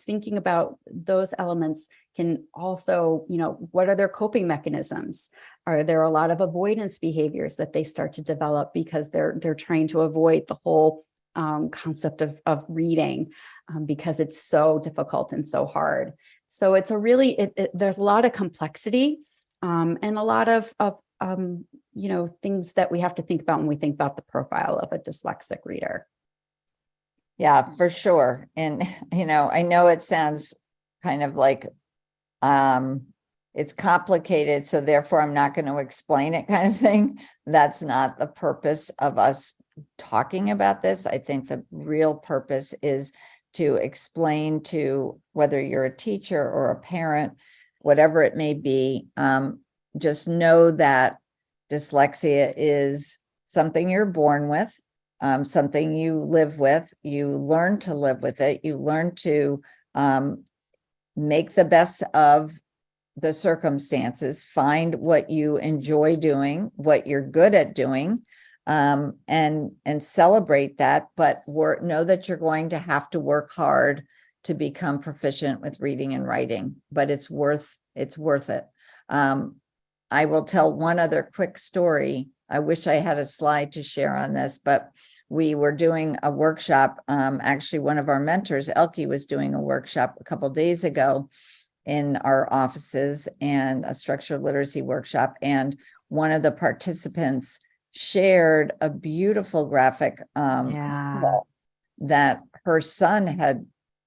thinking about those elements can also, what are their coping mechanisms? Are there a lot of avoidance behaviors that they start to develop because they're trying to avoid the whole concept of reading because it's so difficult and so hard. So it's there's a lot of complexity and a lot of things that we have to think about when we think about the profile of a dyslexic reader. Yeah, for sure. And, I know it sounds kind of like it's complicated, so therefore I'm not going to explain it kind of thing. That's not the purpose of us talking about this. I think the real purpose is to explain to whether you're a teacher or a parent, whatever it may be, just know that dyslexia is something you're born with, something you live with, you learn to live with it, you learn to make the best of the circumstances, find what you enjoy doing, what you're good at doing, and celebrate that, but know that you're going to have to work hard to become proficient with reading and writing, but it's worth it. I will tell one other quick story. I wish I had a slide to share on this, but we were doing a workshop. Actually, one of our mentors, Elke, was doing a workshop a couple of days ago in our offices, and a structured literacy workshop. And one of the participants shared a beautiful graphic novel that her son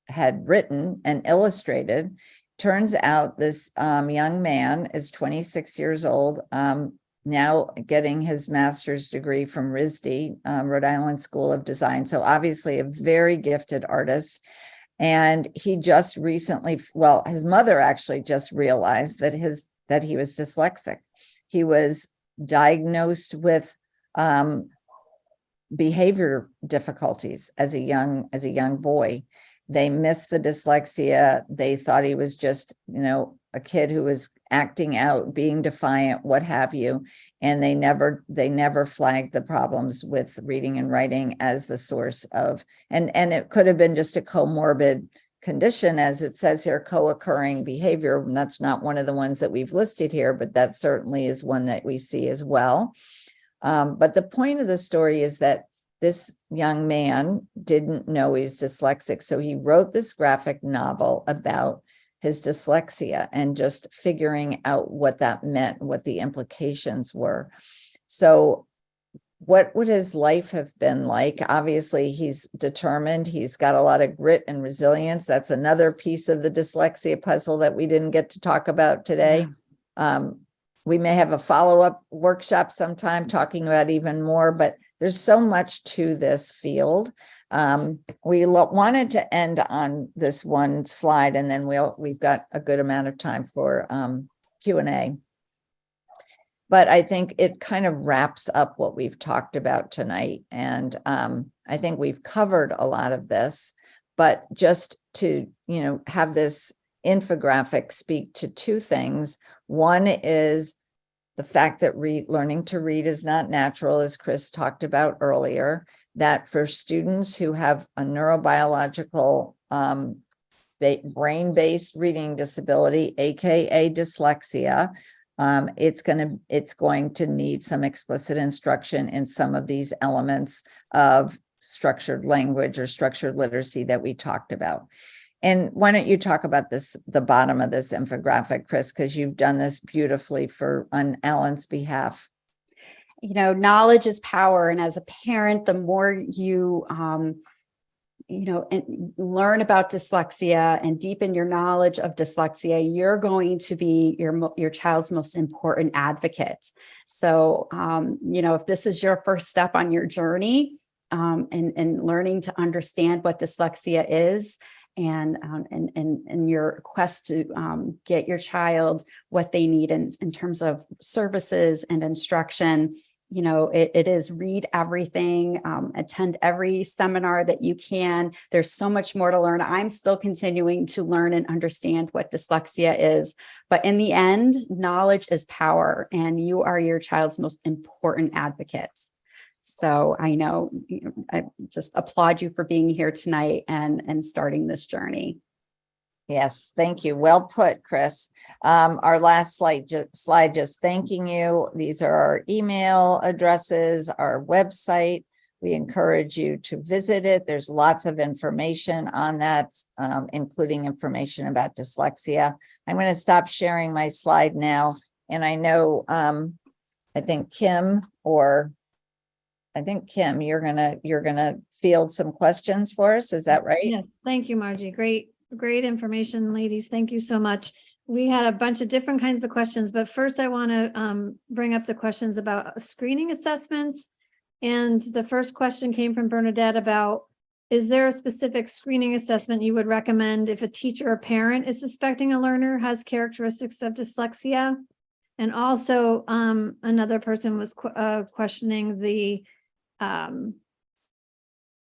had written and illustrated. Turns out this young man is 26 years old, now getting his master's degree from RISD, Rhode Island School of Design. So obviously a very gifted artist. And he just recently, his mother actually just realized that he was dyslexic. He was diagnosed with behavior difficulties as a young boy. They missed the dyslexia. They thought he was just, a kid who was acting out, being defiant, what have you. And they never flagged the problems with reading and writing as the source of, and it could have been just a comorbid condition, as it says here, co-occurring behavior. And that's not one of the ones that we've listed here, but that certainly is one that we see as well. But the point of the story is that this young man didn't know he was dyslexic. So he wrote this graphic novel about his dyslexia and just figuring out what that meant, what the implications were. So what would his life have been like? Obviously, he's determined. He's got a lot of grit and resilience. That's another piece of the dyslexia puzzle that we didn't get to talk about today. We may have a follow-up workshop sometime talking about even more, but there's so much to this field. We wanted to end on this one slide, and then we've got a good amount of time for Q&A. But I think it kind of wraps up what we've talked about tonight. And I think we've covered a lot of this, but just to, have this infographic speak to two things. One is the fact that learning to read is not natural, as Chris talked about earlier, that for students who have a neurobiological brain-based reading disability, AKA dyslexia, it's going to need some explicit instruction in some of these elements of structured language or structured literacy that we talked about. And why don't you talk about the bottom of this infographic, Chris, because you've done this beautifully on Alan's behalf. Knowledge is power. And as a parent, the more you, and learn about dyslexia and deepen your knowledge of dyslexia, you're going to be your child's most important advocate. So, if this is your first step on your journey, and learning to understand what dyslexia is, and your quest to get your child what they need in terms of services and instruction, it is read everything, attend every seminar that you can. There's so much more to learn. I'm still continuing to learn and understand what dyslexia is. But in the end, knowledge is power, and you are your child's most important advocate. So I know, I just applaud you for being here tonight and starting this journey. Yes, thank you. Well put, Chris. Our last slide just thanking you. These are our email addresses, our website. We encourage you to visit it. There's lots of information on that, including information about dyslexia. I'm going to stop sharing my slide now. And I know, I think Kim, you're gonna field some questions for us. Is that right? Yes. Thank you, Margie. Great information, ladies. Thank you so much. We had a bunch of different kinds of questions, but first I want to bring up the questions about screening assessments. And the first question came from Bernadette about, is there a specific screening assessment you would recommend if a teacher or parent is suspecting a learner has characteristics of dyslexia? And also another person was questioning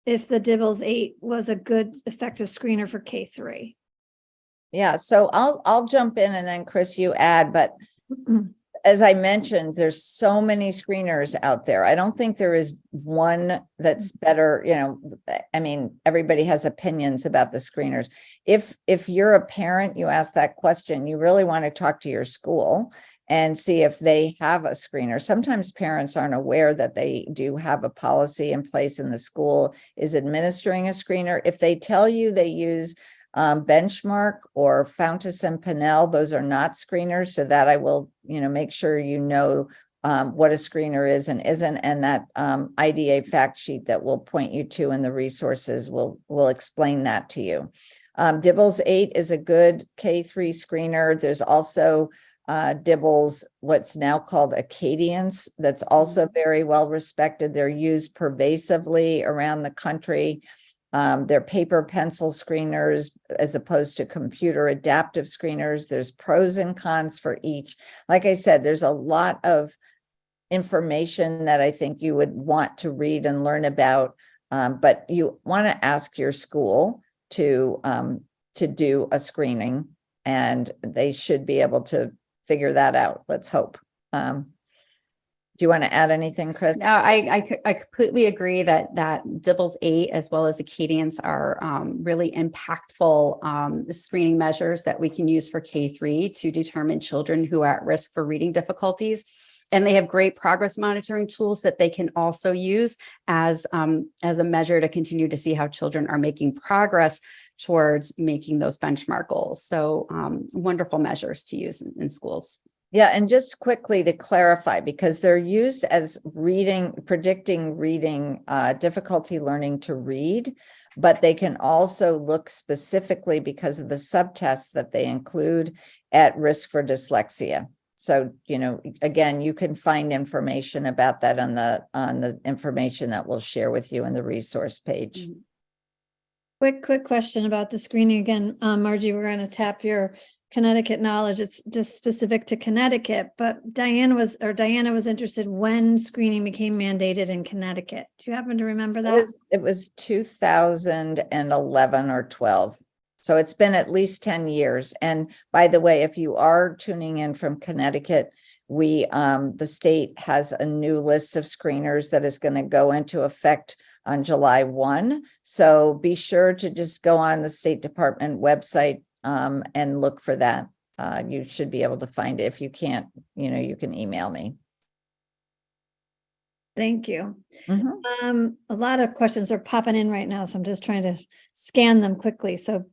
if the DIBELS 8 was a good effective screener for K3. Yeah, so I'll jump in and then Chris, you add, but as I mentioned, there's so many screeners out there. I don't think there is one that's better. I mean, everybody has opinions about the screeners. If you're a parent, you ask that question, you really want to talk to your school and see if they have a screener. Sometimes parents aren't aware that they do have a policy in place and the school is administering a screener. If they tell you they use Benchmark or Fountas and Pinnell, those are not screeners, so that I will, make sure what a screener is and isn't, and that IDA fact sheet that we'll point you to in the resources will explain that to you. DIBELS 8 is a good K3 screener. There's also DIBELS, what's now called Acadience, that's also very well respected. They're used pervasively around the country. They're paper pencil screeners as opposed to computer adaptive screeners. There's pros and cons for each. Like I said, there's a lot of information that I think you would want to read and learn about, but you want to ask your school to do a screening, and they should be able to figure that out. Let's hope. Do you want to add anything, Chris? No, I completely agree that DIBELS 8 as well as Acadience are really impactful screening measures that we can use for K3 to determine children who are at risk for reading difficulties. And they have great progress monitoring tools that they can also use as a measure to continue to see how children are making progress towards making those benchmark goals. So wonderful measures to use in schools. Yeah, and just quickly to clarify, because they're used as predicting reading, difficulty learning to read, but they can also look specifically, because of the subtests that they include, at risk for dyslexia. So, again, you can find information about that on the information that we'll share with you in the resource page. Quick question about the screening again. Margie, we're going to tap your Connecticut knowledge. It's just specific to Connecticut, but Diana was interested when screening became mandated in Connecticut. Do you happen to remember that? It was 2011 or 12. So it's been at least 10 years. And by the way, if you are tuning in from Connecticut, the state has a new list of screeners that is going to go into effect on July 1. So be sure to just go on the State Department website and look for that. You should be able to find it. If you can't, you can email me. Thank you. Mm-hmm. A lot of questions are popping in right now, so I'm just trying to scan them quickly. So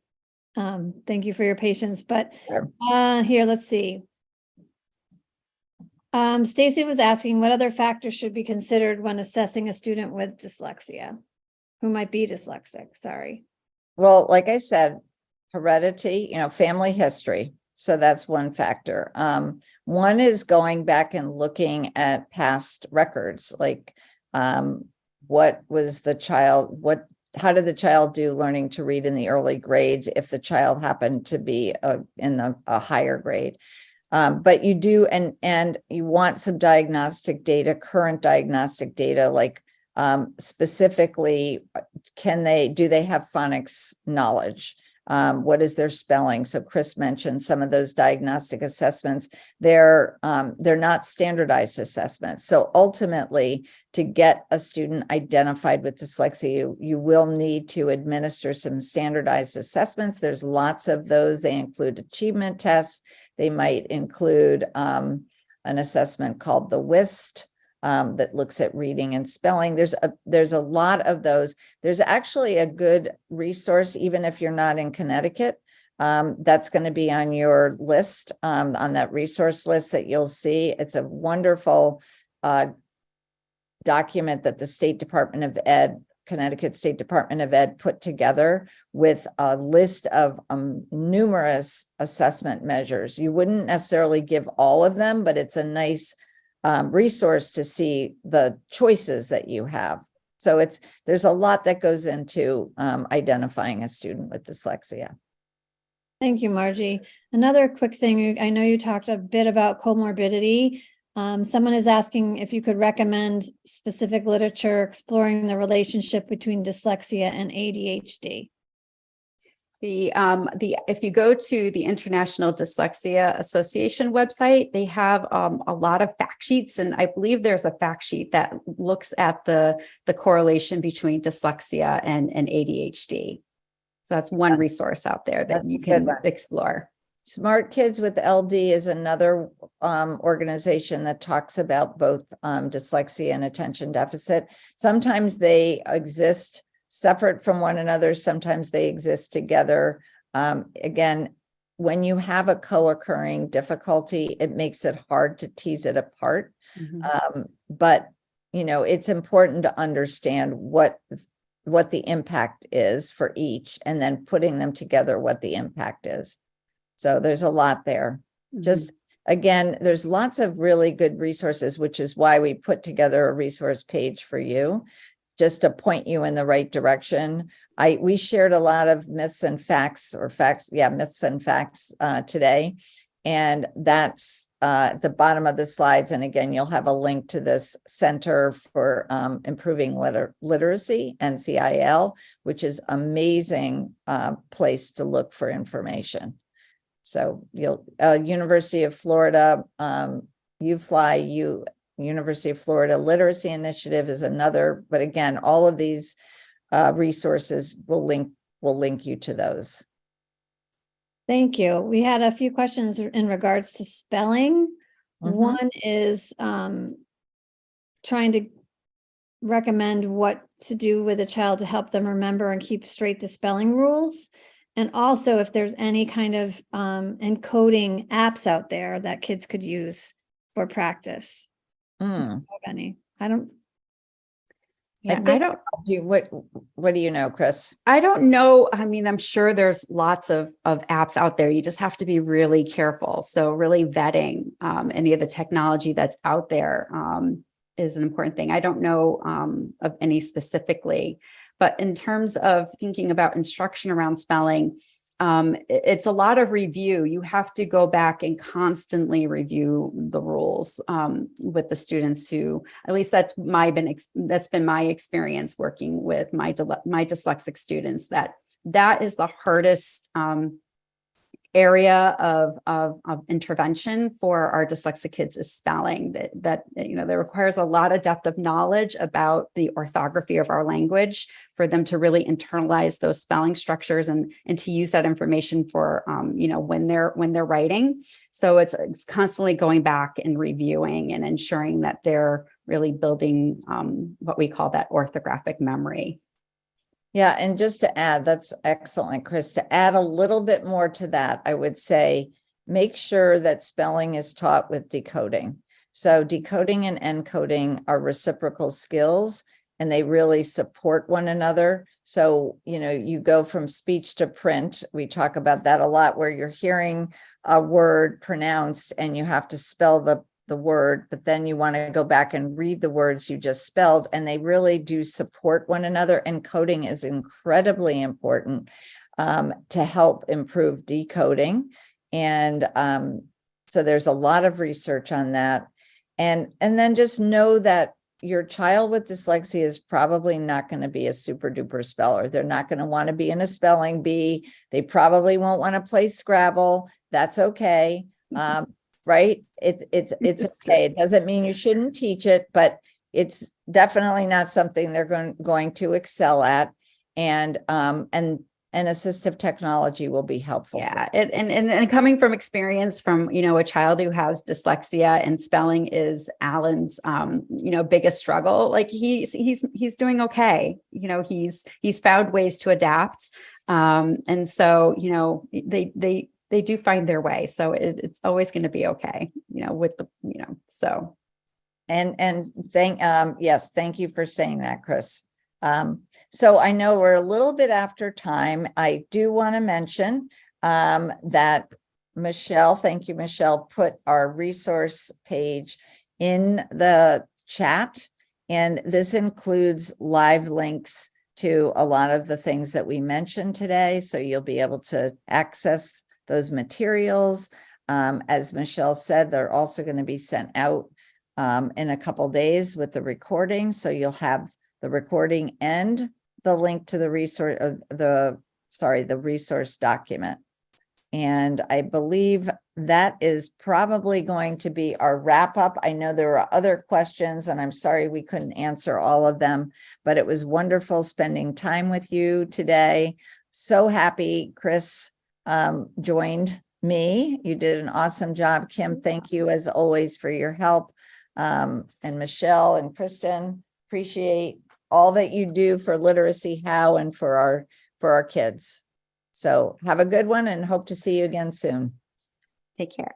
thank you for your patience. But Sure. Here, let's see. Stacy was asking what other factors should be considered when assessing a student with dyslexia, who might be dyslexic. Sorry. Well, like I said, heredity, family history. So that's one factor. One is going back and looking at past records, like what was the child, how did the child do learning to read in the early grades if the child happened to be in a higher grade. But you do, and you want some diagnostic data, current diagnostic data, like specifically, do they have phonics knowledge? What is their spelling? So Chris mentioned some of those diagnostic assessments. They're not standardized assessments. So ultimately, to get a student identified with dyslexia, you will need to administer some standardized assessments. There's lots of those. They include achievement tests. They might include an assessment called the WIST, that looks at reading and spelling. There's a lot of those. There's actually a good resource, even if you're not in Connecticut, that's going to be on your list, on that resource list that you'll see. It's a wonderful document that the State Department of Ed, Connecticut State Department of Ed, put together with a list of numerous assessment measures. You wouldn't necessarily give all of them, but it's a nice resource to see the choices that you have. So there's a lot that goes into identifying a student with dyslexia. Thank you, Margie. Another quick thing, I know you talked a bit about comorbidity. Someone is asking if you could recommend specific literature exploring the relationship between dyslexia and ADHD. If you go to the International Dyslexia Association website, they have a lot of fact sheets, and I believe there's a fact sheet that looks at the correlation between dyslexia and ADHD. So that's one resource out there that you can explore. Smart Kids with LD is another organization that talks about both dyslexia and attention deficit. Sometimes they exist separate from one another. Sometimes they exist together. Again, when you have a co-occurring difficulty, it makes it hard to tease it apart. Mm-hmm. But it's important to understand what the impact is for each, and then putting them together, what the impact is. So there's a lot there. Mm-hmm. Just again, there's lots of really good resources, which is why we put together a resource page for you, just to point you in the right direction. We shared a lot of myths and facts today. And that's at the bottom of the slides. And again, you'll have a link to this Center for Improving Literacy, NCIL, which is amazing place to look for information. So University of Florida, University of Florida Literacy Initiative is another, but again, all of these resources will link you to those. Thank you. We had a few questions in regards to spelling. Mhm. One is trying to recommend what to do with a child to help them remember and keep straight the spelling rules. And also if there's any kind of encoding apps out there that kids could use for practice. Mm. Have any? I don't. Yeah, I and think what do you know, Chris? I don't know. I mean, I'm sure there's lots of apps out there. You just have to be really careful. So really vetting any of the technology that's out there is an important thing. I don't know of any specifically, but in terms of thinking about instruction around spelling, it's a lot of review. You have to go back and constantly review the rules with the students who, at least that's been my experience working with my dyslexic students, that is the hardest area of intervention for our dyslexic kids is spelling. That requires a lot of depth of knowledge about the orthography of our language for them to really internalize those spelling structures and to use that information for when they're writing. So it's constantly going back and reviewing and ensuring that they're really building what we call that orthographic memory. Yeah, and just to add, that's excellent, Chris. To add a little bit more to that, I would say make sure that spelling is taught with decoding. So decoding and encoding are reciprocal skills and they really support one another. So, you go from speech to print. We talk about that a lot, where you're hearing a word pronounced and you have to spell the word, but then you want to go back and read the words you just spelled, and they really do support one another. And coding is incredibly important to help improve decoding. And so there's a lot of research on that. And then just know that your child with dyslexia is probably not going to be a super duper speller. They're not going to want to be in a spelling bee. They probably won't want to play Scrabble. That's okay. Right? It's okay. It doesn't mean you shouldn't teach it, but it's definitely not something they're going to excel at. And assistive technology will be helpful. Yeah, and coming from experience from a child who has dyslexia, and spelling is Alan's biggest struggle. Like he's doing okay. He's found ways to adapt, and so they do find their way. So it's always going to be okay, with the, so. And thank you for saying that, Chris. So I know we're a little bit after time. I do want to mention that Michelle, thank you, Michelle, put our resource page in the chat. And this includes live links to a lot of the things that we mentioned today. So you'll be able to access those materials. As Michelle said, they're also going to be sent out in a couple days with the recording. So you'll have the recording and the link to the resource, the resource document. And I believe that is probably going to be our wrap up. I know there are other questions and I'm sorry we couldn't answer all of them, but it was wonderful spending time with you today. So happy Chris joined me. You did an awesome job. Kim, thank you as always for your help. And Michelle and Kristen, appreciate all that you do for Literacy How and for our kids. So have a good one and hope to see you again soon. Take care.